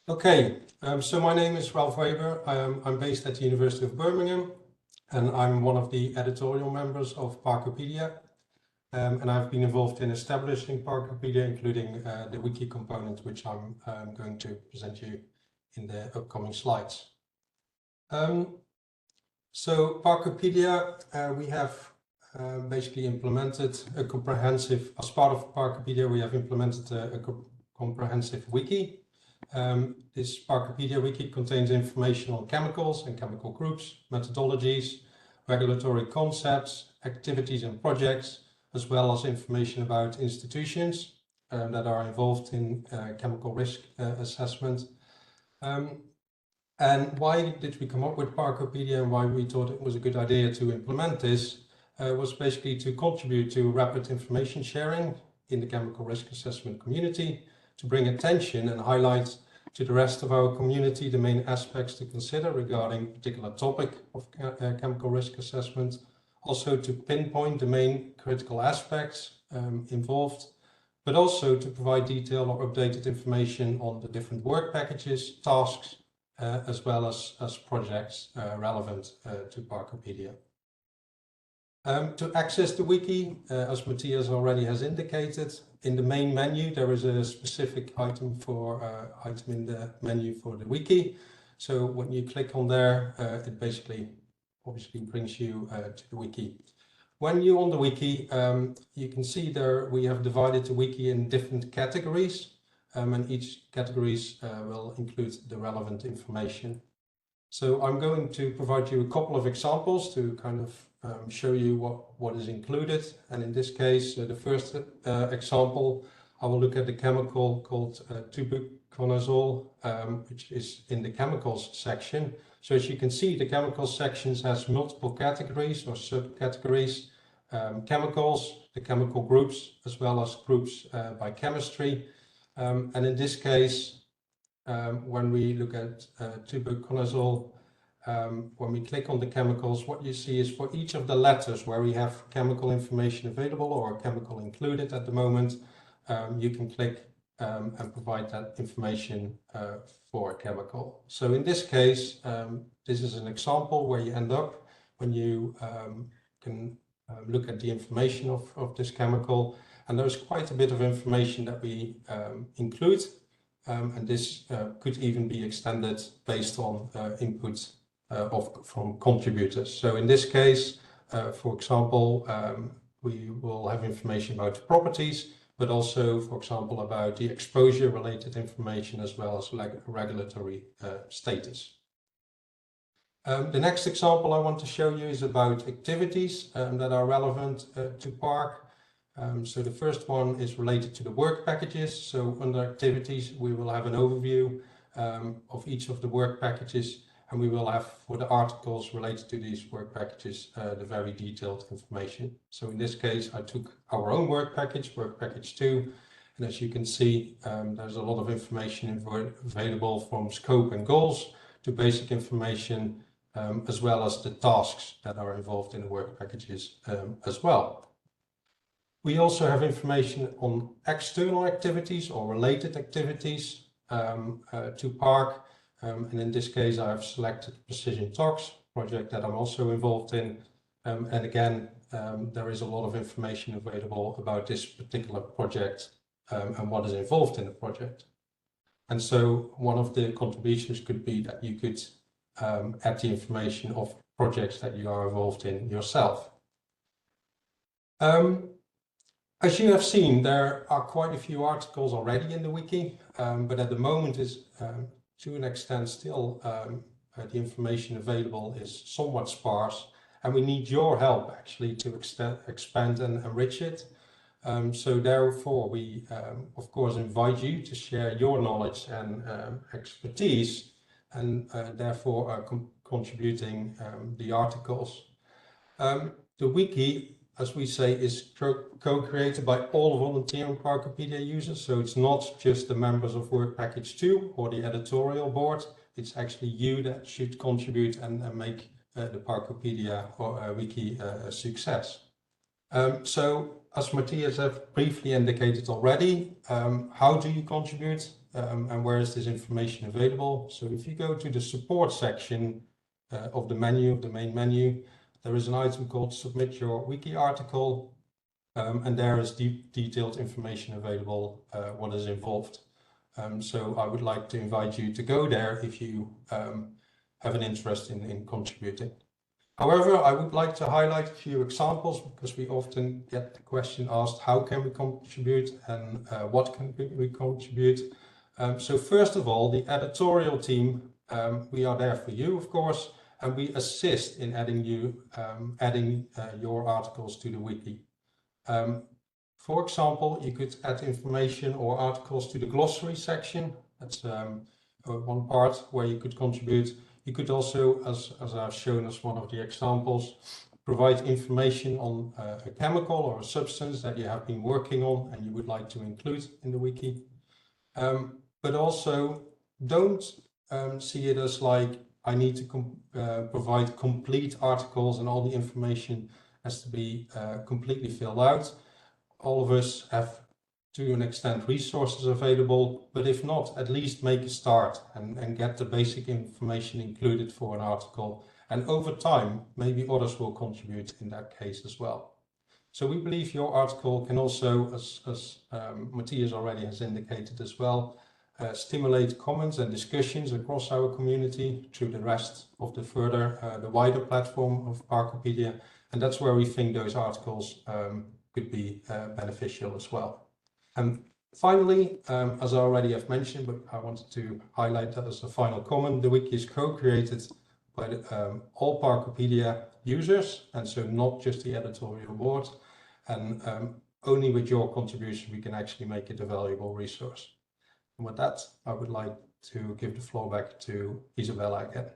Okay, so my name is Ralf Weber. I'm based at the University of Birmingham, and I'm one of the editorial members of PARCopedia. And I've been involved in establishing PARCopedia, including the wiki component, which I'm going to present you in the upcoming slides. So PARCopedia, we have basically implemented a comprehensive, as part of PARCopedia, we have implemented a comprehensive wiki. This PARCopedia wiki contains information on chemicals and chemical groups, methodologies, regulatory concepts, activities and projects, as well as information about institutions that are involved in chemical risk assessment. And why did we come up with PARCopedia, and why we thought it was a good idea to implement this was basically to contribute to rapid information sharing in the chemical risk assessment community, to bring attention and highlight to the rest of our community the main aspects to consider regarding a particular topic of chemical risk assessment, also to pinpoint the main critical aspects involved, but also to provide detailed or updated information on the different work packages, tasks, as well as projects relevant to PARCopedia. To access the wiki, as Matthias already has indicated, in the main menu there is a specific item in the menu for the wiki. So when you click on there, it basically obviously brings you to the wiki. When you're on the wiki, you can see there we have divided the wiki in different categories, and each categories will include the relevant information. So I'm going to provide you a couple of examples to kind of show you what is included. And in this case, the first example, I will look at the chemical called tubuconazole, which is in the chemicals section. So as you can see, the chemicals sections has multiple categories or subcategories, chemicals, the chemical groups, as well as groups by chemistry. And in this case, when we look at tubuconazole, when we click on the chemicals, what you see is for each of the letters where we have chemical information available or a chemical included at the moment, you can click and provide that information for a chemical. So in this case, this is an example where you end up when you can look at the information of this chemical, and there's quite a bit of information that we include, and this could even be extended based on inputs from contributors. So in this case, for example, we will have information about the properties, but also, for example, about the exposure related information as well as regulatory status. The next example I want to show you is about activities that are relevant to PARC. So the first one is related to the work packages. So under activities, we will have an overview of each of the work packages, and we will have for the articles related to these work packages the very detailed information. So in this case, I took our own work package 2, and as you can see, there's a lot of information available from scope and goals to basic information, as well as the tasks that are involved in the work packages as well. We also have information on external activities or related activities to PARC. And in this case, I've selected Precision Talks project that I'm also involved in. And again, there is a lot of information available about this particular project and what is involved in the project. And so one of the contributions could be that you could add the information of projects that you are involved in yourself. As you have seen, there are quite a few articles already in the wiki, but at the moment is to an extent still the information available is somewhat sparse, and we need your help actually to expand and enrich it. So therefore we of course invite you to share your knowledge and expertise, and therefore are contributing the articles. The wiki, as we say, is co-created by all volunteering PARCopedia users. So it's not just the members of Work Package 2 or the editorial board. It's actually you that should contribute and make the PARCopedia or wiki a success. So as Matthias have briefly indicated already, how do you contribute and where is this information available? So if you go to the support section of the menu, the main menu, there is an item called Submit Your Wiki Article, and there is detailed information available, what is involved. So I would like to invite you to go there if you have an interest in contributing. However, I would like to highlight a few examples because we often get the question asked, how can we contribute and what can we contribute? So first of all, the editorial team, we are there for you, of course, and we assist in adding your articles to the wiki. For example, you could add information or articles to the glossary section. That's one part where you could contribute. You could also, as I've shown as one of the examples, provide information on a chemical or a substance that you have been working on and you would like to include in the wiki. But also don't see it as like I need to provide complete articles and all the information has to be completely filled out. All of us have, to an extent, resources available, but if not, at least make a start and get the basic information included for an article. And over time, maybe others will contribute in that case as well. So we believe your article can also, as Matthias already has indicated as well, stimulate comments and discussions across our community through the rest of the wider platform of PARCopedia. And that's where we think those articles could be beneficial as well. And finally, as I already have mentioned, but I wanted to highlight that as a final comment, the wiki is co-created by all PARCopedia users, and so not just the editorial board. And only with your contribution we can actually make it a valuable resource. And with that, I would like to give the floor back to Isabella again.